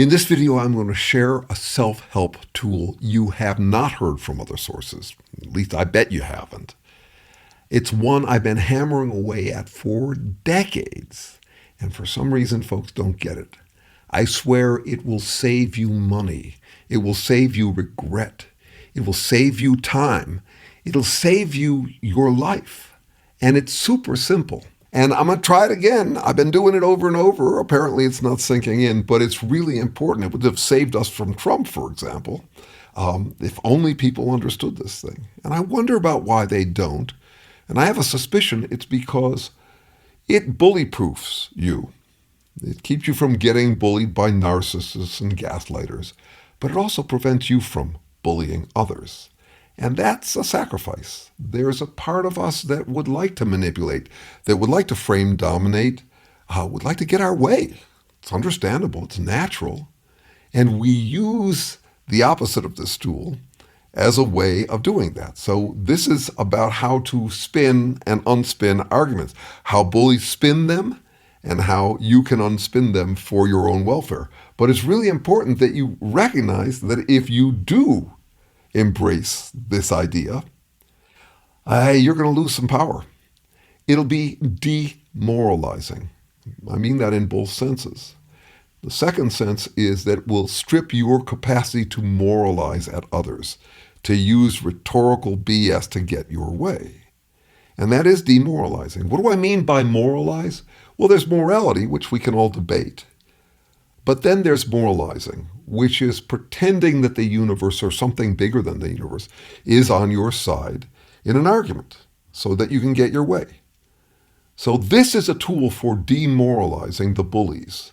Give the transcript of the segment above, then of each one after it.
In this video, I'm going to share a self-help tool you have not heard from other sources. At least I bet you haven't. It's one I've been hammering away at for decades, and for some reason, folks don't get it. I swear it will save you money. It will save you regret. It will save you time. It'll save you your life. And it's super simple. And I'm going to try it again. I've been doing it over and over. Apparently it's not sinking in, but it's really important. It would have saved us from Trump, for example, if only people understood this thing. And I wonder about why they don't. And I have a suspicion it's because it bully-proofs you. It keeps you from getting bullied by narcissists and gaslighters, but it also prevents you from bullying others. And that's a sacrifice. There's a part of us that would like to manipulate, that would like to frame, dominate, would like to get our way. It's understandable. It's natural. And we use the opposite of this tool as a way of doing that. So this is about how to spin and unspin arguments, how bullies spin them, and how you can unspin them for your own welfare. But it's really important that you recognize that if you do embrace this idea, you're going to lose some power. It'll be demoralizing. I mean that in both senses. The second sense is that it will strip your capacity to moralize at others, to use rhetorical BS to get your way. And that is demoralizing. What do I mean by moralize? Well, there's morality, which we can all debate. But then there's moralizing, which is pretending that the universe or something bigger than the universe is on your side in an argument so that you can get your way. So this is a tool for demoralizing the bullies.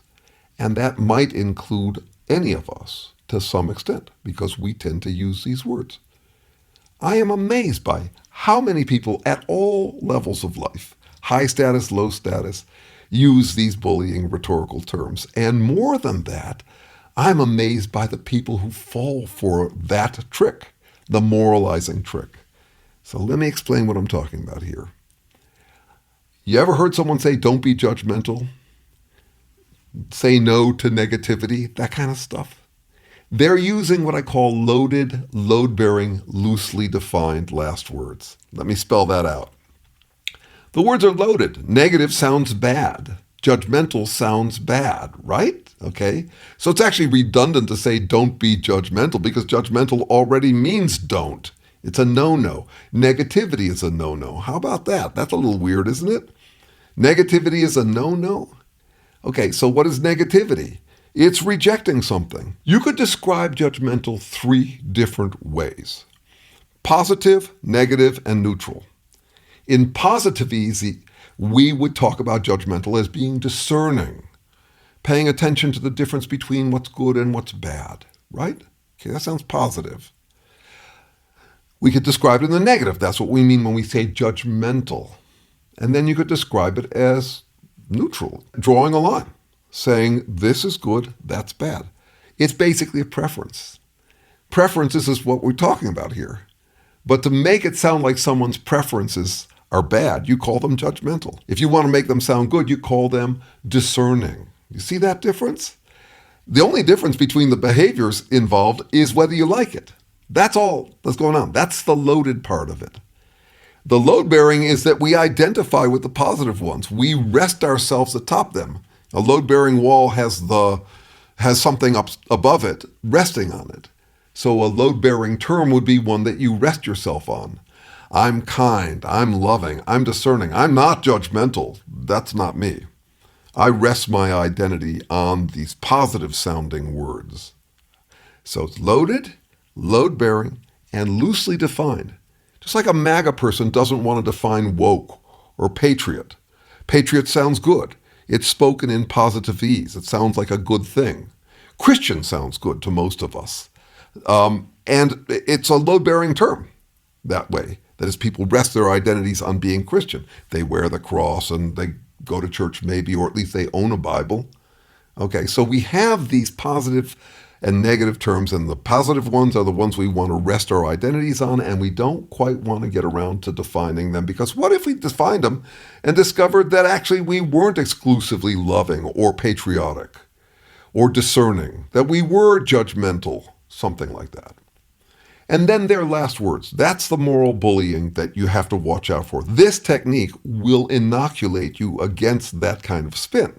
And that might include any of us to some extent because we tend to use these words. I am amazed by how many people at all levels of life, high status, low status, use these bullying rhetorical terms. And more than that, I'm amazed by the people who fall for that trick, the moralizing trick. So let me explain what I'm talking about here. You ever heard someone say, don't be judgmental? Say no to negativity, that kind of stuff? They're using what I call loaded, load-bearing, loosely defined last words. Let me spell that out. The words are loaded. Negative sounds bad. Judgmental sounds bad, right? Okay. So it's actually redundant to say don't be judgmental because judgmental already means don't. It's a no-no. Negativity is a no-no. How about that? That's a little weird, isn't it? Negativity is a no-no. Okay, so what is negativity? It's rejecting something. You could describe judgmental three different ways: positive, negative, and neutral. In positive easy, we would talk about judgmental as being discerning, paying attention to the difference between what's good and what's bad, right? Okay, that sounds positive. We could describe it in the negative. That's what we mean when we say judgmental. And then you could describe it as neutral, drawing a line, saying this is good, that's bad. It's basically a preference. Preferences is what we're talking about here. But to make it sound like someone's preferences are bad, you call them judgmental. If you want to make them sound good, you call them discerning. You see that difference? The only difference between the behaviors involved is whether you like it. That's all that's going on. That's the loaded part of it. The load-bearing is that we identify with the positive ones. We rest ourselves atop them. A load-bearing wall has something up above it, resting on it. So a load-bearing term would be one that you rest yourself on. I'm kind, I'm loving, I'm discerning, I'm not judgmental. That's not me. I rest my identity on these positive sounding words. So it's loaded, load-bearing, and loosely defined. Just like a MAGA person doesn't want to define woke or patriot. Patriot sounds good. It's spoken in positive ease. It sounds like a good thing. Christian sounds good to most of us. And it's a load-bearing term that way. That is, people rest their identities on being Christian. They wear the cross and they go to church maybe, or at least they own a Bible. Okay, so we have these positive and negative terms, and the positive ones are the ones we want to rest our identities on, and we don't quite want to get around to defining them, because what if we defined them and discovered that actually we weren't exclusively loving or patriotic? or discerning, that we were judgmental, something like that. And then their last words. That's the moral bullying that you have to watch out for. This technique will inoculate you against that kind of spin.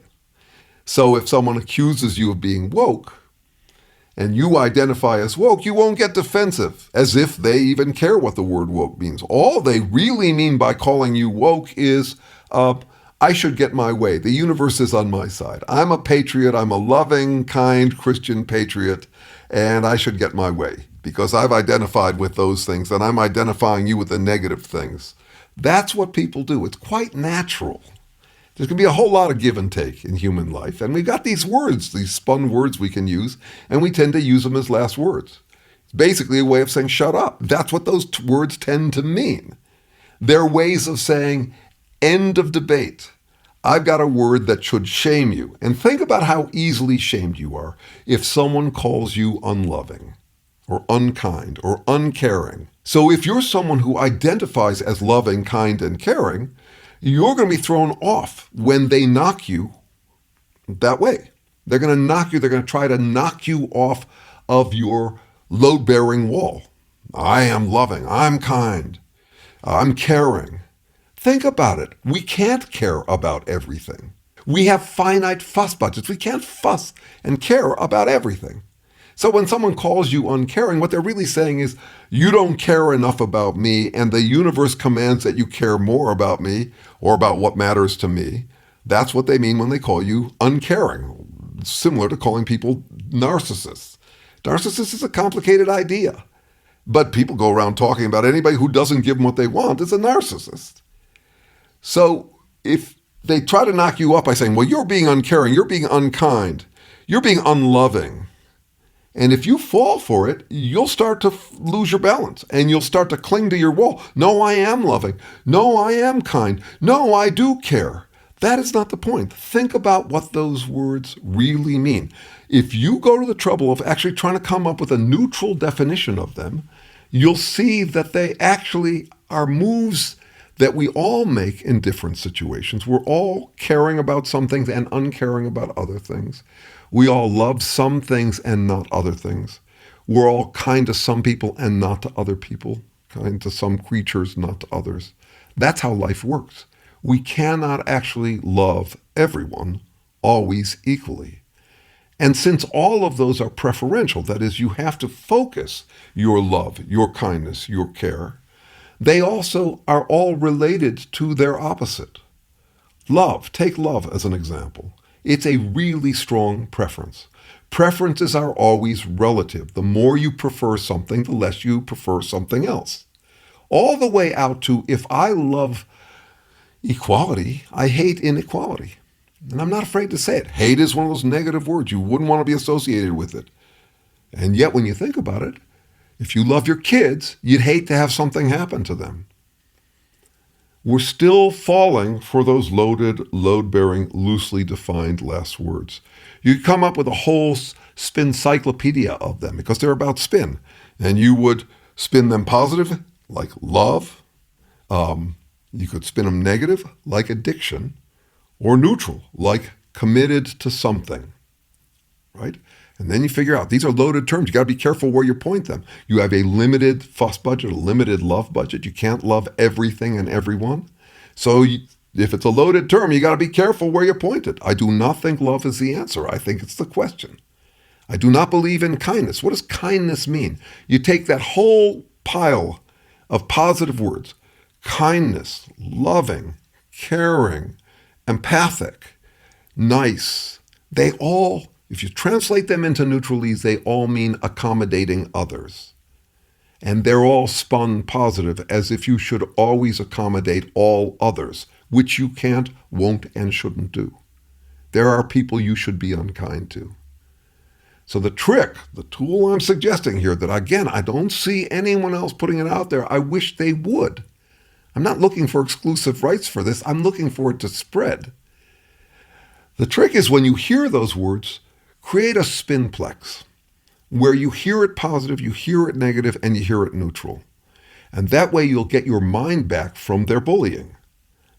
So if someone accuses you of being woke, and you identify as woke, you won't get defensive, as if they even care what the word woke means. All they really mean by calling you woke is, I should get my way. The universe is on my side. I'm a patriot. I'm a loving, kind Christian patriot, and I should get my way because I've identified with those things, and I'm identifying you with the negative things. That's what people do. It's quite natural. There's going to be a whole lot of give and take in human life. And we've got these words, these spun words we can use, and we tend to use them as last words. It's basically a way of saying, shut up. That's what those words tend to mean. They're ways of saying, end of debate. I've got a word that should shame you. And think about how easily shamed you are if someone calls you unloving or unkind or uncaring. So if you're someone who identifies as loving, kind, and caring, you're going to be thrown off when they knock you that way. They're going to knock you. They're going to try to knock you off of your load-bearing wall. I am loving. I'm kind. I'm caring. Think about it. We can't care about everything. We have finite fuss budgets. We can't fuss and care about everything. So when someone calls you uncaring, what they're really saying is, you don't care enough about me, and the universe commands that you care more about me or about what matters to me. That's what they mean when they call you uncaring, similar to calling people narcissists. Narcissist is a complicated idea, but people go around talking about anybody who doesn't give them what they want is a narcissist. So if they try to knock you up by saying, well, you're being uncaring, you're being unkind, you're being unloving, and if you fall for it, you'll start to lose your balance and you'll start to cling to your wall. No, I am loving. No, I am kind. No, I do care. That is not the point. Think about what those words really mean. If you go to the trouble of actually trying to come up with a neutral definition of them, you'll see that they actually are moves that we all make in different situations. We're all caring about some things and uncaring about other things. We all love some things and not other things. We're all kind to some people and not to other people, kind to some creatures, not to others. That's how life works. We cannot actually love everyone always equally. And since all of those are preferential, that is, you have to focus your love, your kindness, your care, they also are all related to their opposite. Love, take love as an example. It's a really strong preference. Preferences are always relative. The more you prefer something, the less you prefer something else. All the way out to, if I love equality, I hate inequality. And I'm not afraid to say it. Hate is one of those negative words. You wouldn't want to be associated with it. And yet when you think about it, if you love your kids, you'd hate to have something happen to them. We're still falling for those loaded, load-bearing, loosely defined last words. You could come up with a whole spin-cyclopedia of them because they're about spin. And you would spin them positive, like love. You could spin them negative, like addiction. Or neutral, like committed to something. Right? And then you figure out, these are loaded terms. You got to be careful where you point them. You have a limited fuss budget, a limited love budget. You can't love everything and everyone. So if it's a loaded term, you got to be careful where you point it. I do not think love is the answer. I think it's the question. I do not believe in kindness. What does kindness mean? You take that whole pile of positive words, kindness, loving, caring, empathic, nice. They all, if you translate them into neutralese, they all mean accommodating others. And they're all spun positive, as if you should always accommodate all others, which you can't, won't, and shouldn't do. There are people you should be unkind to. So the trick, the tool I'm suggesting here, that again, I don't see anyone else putting it out there. I wish they would. I'm not looking for exclusive rights for this. I'm looking for it to spread. The trick is when you hear those words, create a spinplex where you hear it positive, you hear it negative, and you hear it neutral. And that way you'll get your mind back from their bullying.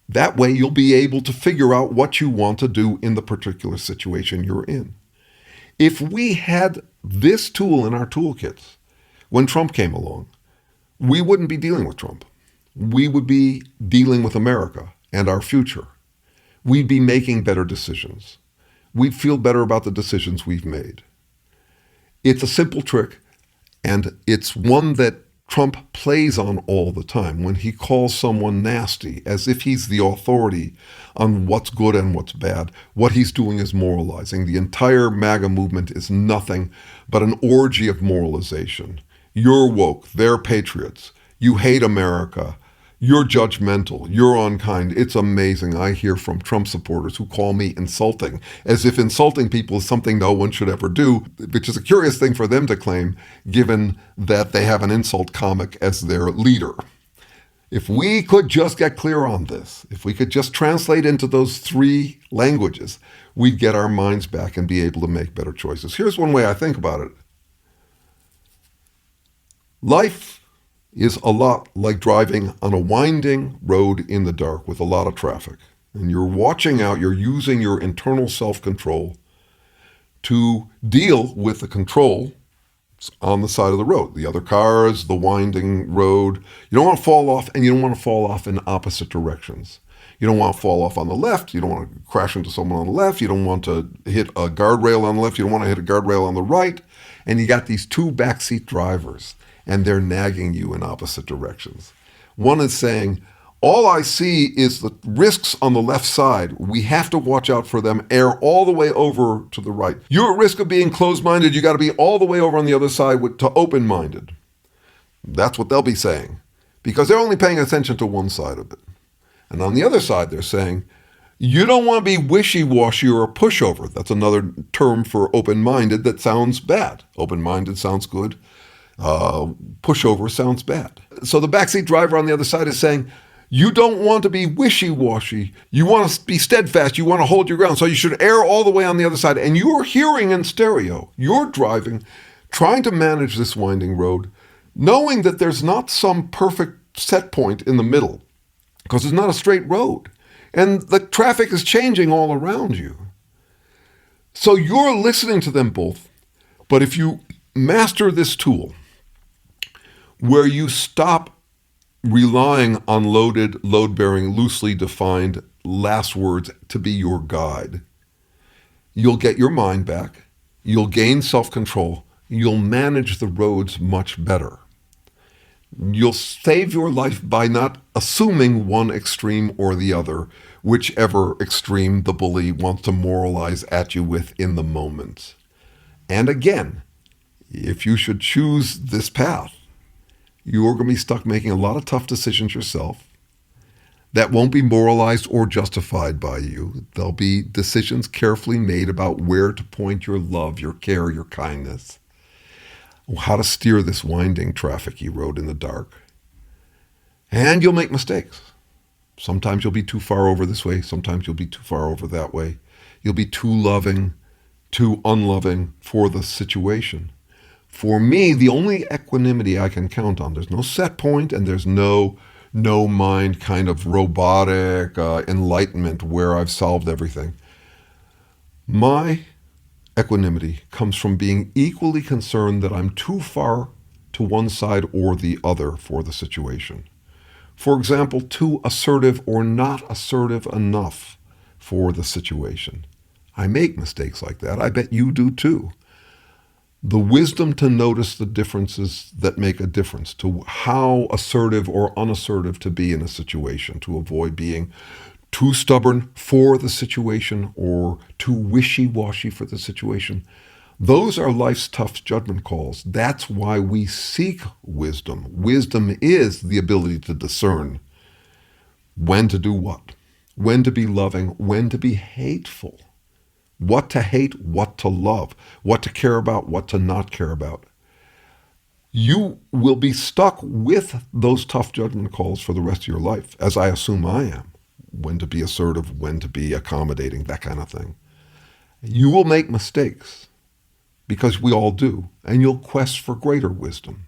That way you'll be able to figure out what you want to do in the particular situation you're in. If we had this tool in our toolkits when Trump came along, we wouldn't be dealing with Trump. We would be dealing with America and our future. We'd be making better decisions. We'd feel better about the decisions we've made. It's a simple trick, and it's one that Trump plays on all the time when he calls someone nasty, as if he's the authority on what's good and what's bad. What he's doing is moralizing. The entire MAGA movement is nothing but an orgy of moralization. You're woke, they're patriots. You hate America. You're judgmental. You're unkind. It's amazing. I hear from Trump supporters who call me insulting, as if insulting people is something no one should ever do, which is a curious thing for them to claim, given that they have an insult comic as their leader. If we could just get clear on this, if we could just translate into those three languages, we'd get our minds back and be able to make better choices. Here's one way I think about it. Life is a lot like driving on a winding road in the dark with a lot of traffic. And you're watching out, you're using your internal self-control to deal with the control on the side of the road. The other cars, the winding road. You don't want to fall off, and you don't want to fall off in opposite directions. You don't want to fall off on the left. You don't want to crash into someone on the left. You don't want to hit a guardrail on the left. You don't want to hit a guardrail on the right. And you got these two backseat drivers, and they're nagging you in opposite directions. One is saying, all I see is the risks on the left side. We have to watch out for them. Err all the way over to the right. You're at risk of being closed-minded. You got to be all the way over on the other side to open-minded. That's what they'll be saying, because they're only paying attention to one side of it. And on the other side, they're saying, you don't want to be wishy-washy or a pushover. That's another term for open-minded that sounds bad. Open-minded sounds good. Pushover sounds bad. So the backseat driver on the other side is saying, you don't want to be wishy-washy. You want to be steadfast. You want to hold your ground. So you should err all the way on the other side. And you're hearing in stereo. You're driving, trying to manage this winding road, knowing that there's not some perfect set point in the middle, because it's not a straight road. And the traffic is changing all around you. So you're listening to them both. But if you master this tool, where you stop relying on load-bearing, loosely defined last words to be your guide, you'll get your mind back, you'll gain self-control, you'll manage the roads much better. You'll save your life by not assuming one extreme or the other, whichever extreme the bully wants to moralize at you with in the moment. And again, if you should choose this path, you're going to be stuck making a lot of tough decisions yourself that won't be moralized or justified by you. There'll be decisions carefully made about where to point your love, your care, your kindness, how to steer this winding, trafficy road in the dark. And you'll make mistakes. Sometimes you'll be too far over this way. Sometimes you'll be too far over that way. You'll be too loving, too unloving for the situation. For me, the only equanimity I can count on, there's no set point and there's no mind kind of robotic enlightenment where I've solved everything. My equanimity comes from being equally concerned that I'm too far to one side or the other for the situation. For example, too assertive or not assertive enough for the situation. I make mistakes like that. I bet you do too. The wisdom to notice the differences that make a difference, to how assertive or unassertive to be in a situation, to avoid being too stubborn for the situation or too wishy-washy for the situation. Those are life's tough judgment calls. That's why we seek wisdom. Wisdom is the ability to discern when to do what, when to be loving, when to be hateful. What to hate, what to love, what to care about, what to not care about. You will be stuck with those tough judgment calls for the rest of your life, as I assume I am. When to be assertive, when to be accommodating, that kind of thing. You will make mistakes, because we all do, and you'll quest for greater wisdom.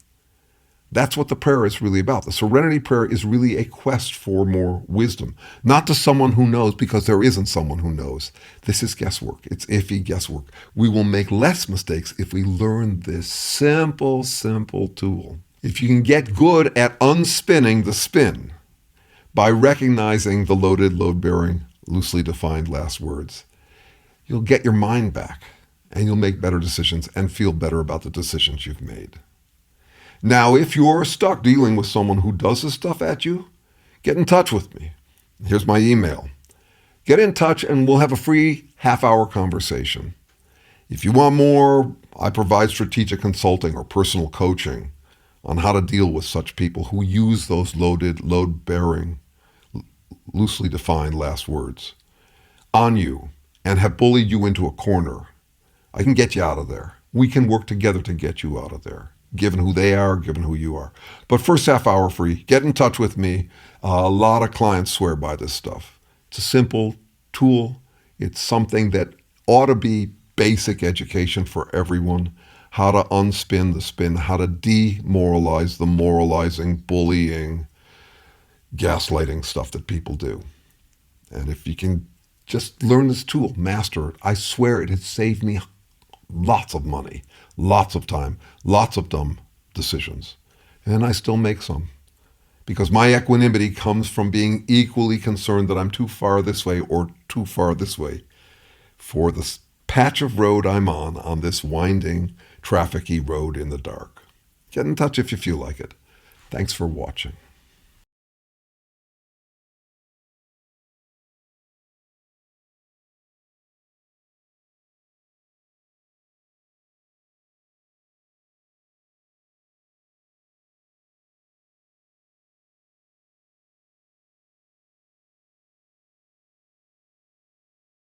That's what the prayer is really about. The serenity prayer is really a quest for more wisdom, not to someone who knows, because there isn't someone who knows. This is guesswork. It's iffy guesswork. We will make less mistakes if we learn this simple, simple tool. If you can get good at unspinning the spin by recognizing the loaded, load-bearing, loosely defined last words, you'll get your mind back and you'll make better decisions and feel better about the decisions you've made. Now, if you're stuck dealing with someone who does this stuff at you, get in touch with me. Here's my email. Get in touch and we'll have a free half-hour conversation. If you want more, I provide strategic consulting or personal coaching on how to deal with such people who use those loaded, load-bearing, loosely defined last words on you and have bullied you into a corner. I can get you out of there. We can work together to get you out of there, given who they are, given who you are. But first half hour free, get in touch with me. A lot of clients swear by this stuff. It's a simple tool. It's something that ought to be basic education for everyone. How to unspin the spin, how to demoralize the moralizing, bullying, gaslighting stuff that people do. And if you can just learn this tool, master it, I swear it has saved me lots of money, lots of time, lots of dumb decisions. And I still make some. Because my equanimity comes from being equally concerned that I'm too far this way or too far this way for this patch of road I'm on this winding, trafficy road in the dark. Get in touch if you feel like it. Thanks for watching.